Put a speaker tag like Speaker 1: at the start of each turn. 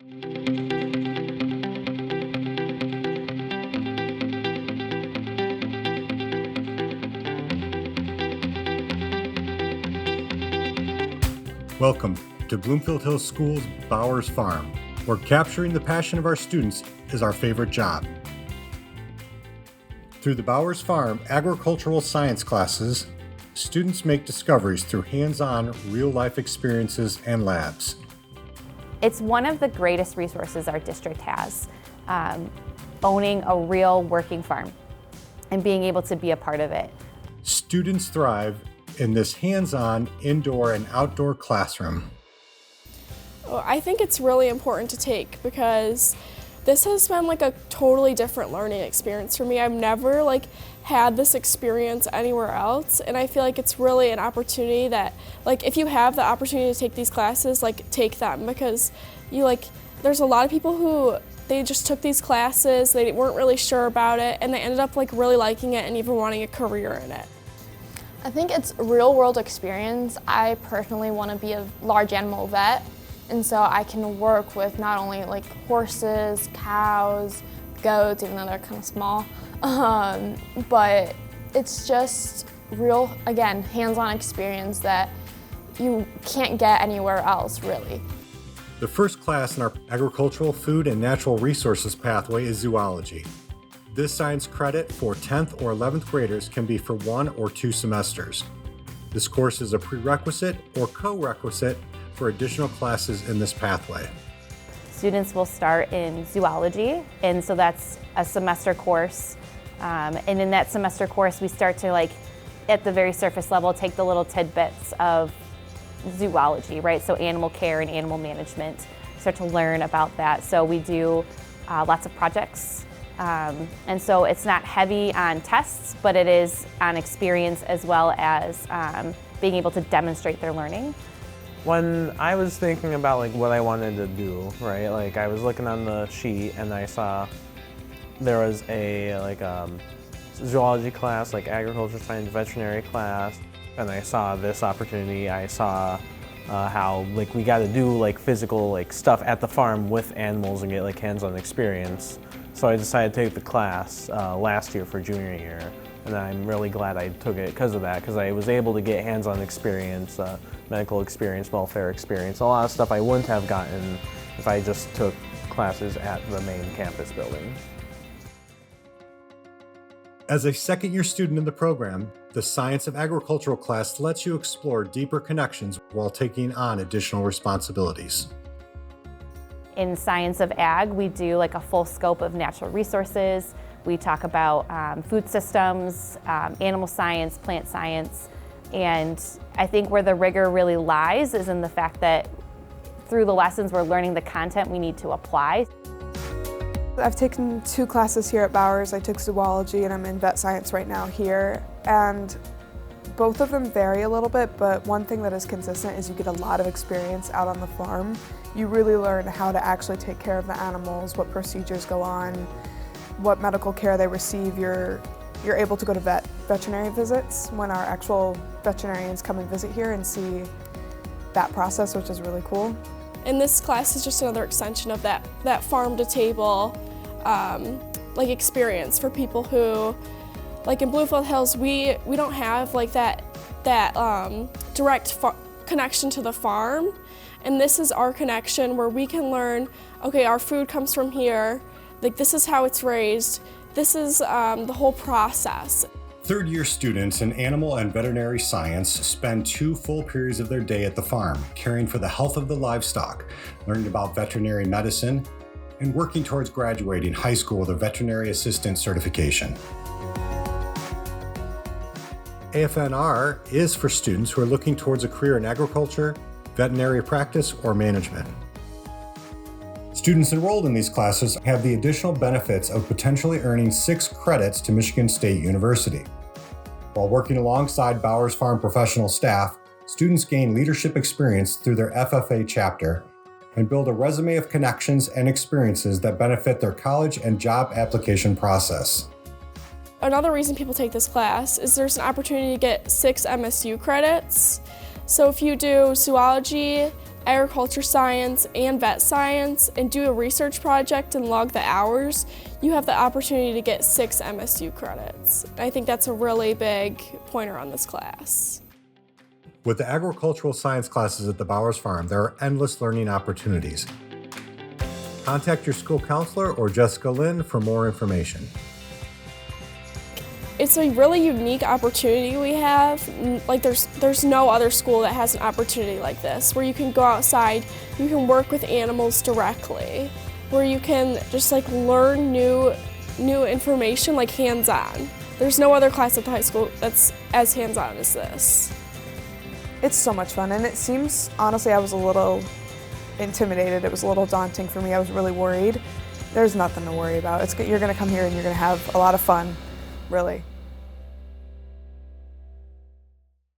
Speaker 1: Welcome to Bloomfield Hills School's Bowers Farm, where capturing the passion of our students is our favorite job. Through the Bowers Farm agricultural science classes, students make discoveries through hands-on, real-life experiences and labs.
Speaker 2: It's one of the greatest resources our district has, owning a real working farm and being able to be a part of it.
Speaker 1: Students thrive in this hands-on indoor and outdoor classroom.
Speaker 3: I think it's really important to take because this has been like a totally different learning experience for me. I've never had this experience anywhere else, and I feel like it's really an opportunity that if you have the opportunity to take these classes, take them, because there's a lot of people who they just took these classes, they weren't really sure about it, and they ended up really liking it and even wanting a career in it.
Speaker 4: I think it's a real-world experience. I personally want to be a large animal vet, and so I can work with not only horses, cows, goats, even though they're kind of small, but it's just real, again, hands-on experience that you can't get anywhere else, really.
Speaker 1: The first class in our Agricultural, Food, and Natural Resources pathway is Zoology. This science credit for 10th or 11th graders can be for 1 or 2 semesters. This course is a prerequisite or co-requisite for additional classes in this pathway.
Speaker 2: Students will start in zoology, and so that's a semester course. And in that semester course, we start to, at the very surface level, take the little tidbits of zoology, right? So animal care and animal management, start to learn about that. So we do lots of projects. And so it's not heavy on tests, but it is on experience as well as being able to demonstrate their learning.
Speaker 5: When I was thinking about what I wanted to do, right? I was looking on the sheet and I saw there was a zoology class, agriculture science veterinary class, and I saw this opportunity. I saw how we got to do physical stuff at the farm with animals and get hands-on experience. So I decided to take the class last year for junior year, and I'm really glad I took it because of that, because I was able to get hands-on experience, medical experience, welfare experience, a lot of stuff I wouldn't have gotten if I just took classes at the main campus building.
Speaker 1: As a second-year student in the program, the Science of Agricultural class lets you explore deeper connections while taking on additional responsibilities.
Speaker 2: In Science of Ag, we do a full scope of natural resources. We talk about food systems, animal science, plant science, and I think where the rigor really lies is in the fact that through the lessons we're learning the content we need to apply.
Speaker 6: I've taken 2 classes here at Bowers. I took zoology and I'm in vet science right now here, and both of them vary a little bit, but one thing that is consistent is you get a lot of experience out on the farm. You really learn how to actually take care of the animals, what procedures go on, what medical care they receive. You're able to go to veterinary visits when our actual veterinarians come and visit here and see that process, which is really cool.
Speaker 3: And this class is just another extension of that farm to table experience for people who, in Bloomfield Hills, we don't have that direct connection to the farm. And this is our connection where we can learn, okay, our food comes from here, this is how it's raised, this is the whole process.
Speaker 1: Third-year students in animal and veterinary science spend 2 full periods of their day at the farm, caring for the health of the livestock, learning about veterinary medicine, and working towards graduating high school with a veterinary assistant certification. AFNR is for students who are looking towards a career in agriculture, veterinary practice, or management. Students enrolled in these classes have the additional benefits of potentially earning 6 credits to Michigan State University. While working alongside Bowers Farm professional staff, students gain leadership experience through their FFA chapter and build a resume of connections and experiences that benefit their college and job application process.
Speaker 3: Another reason people take this class is there's an opportunity to get 6 MSU credits. So if you do zoology, agriculture science and vet science and do a research project and log the hours, you have the opportunity to get 6 MSU credits. I think that's a really big pointer on this class.
Speaker 1: With the agricultural science classes at the Bowers Farm, there are endless learning opportunities. Contact your school counselor or Jessica Lynn for more information.
Speaker 3: It's a really unique opportunity we have. Like there's no other school that has an opportunity like this, where you can go outside, you can work with animals directly, where you can just like learn new information like hands-on. There's no other class at the high school that's as hands-on as this.
Speaker 6: It's so much fun, and it seems, honestly, I was a little intimidated. It was a little daunting for me. I was really worried. There's nothing to worry about. You're gonna come here and you're gonna have a lot of fun, really.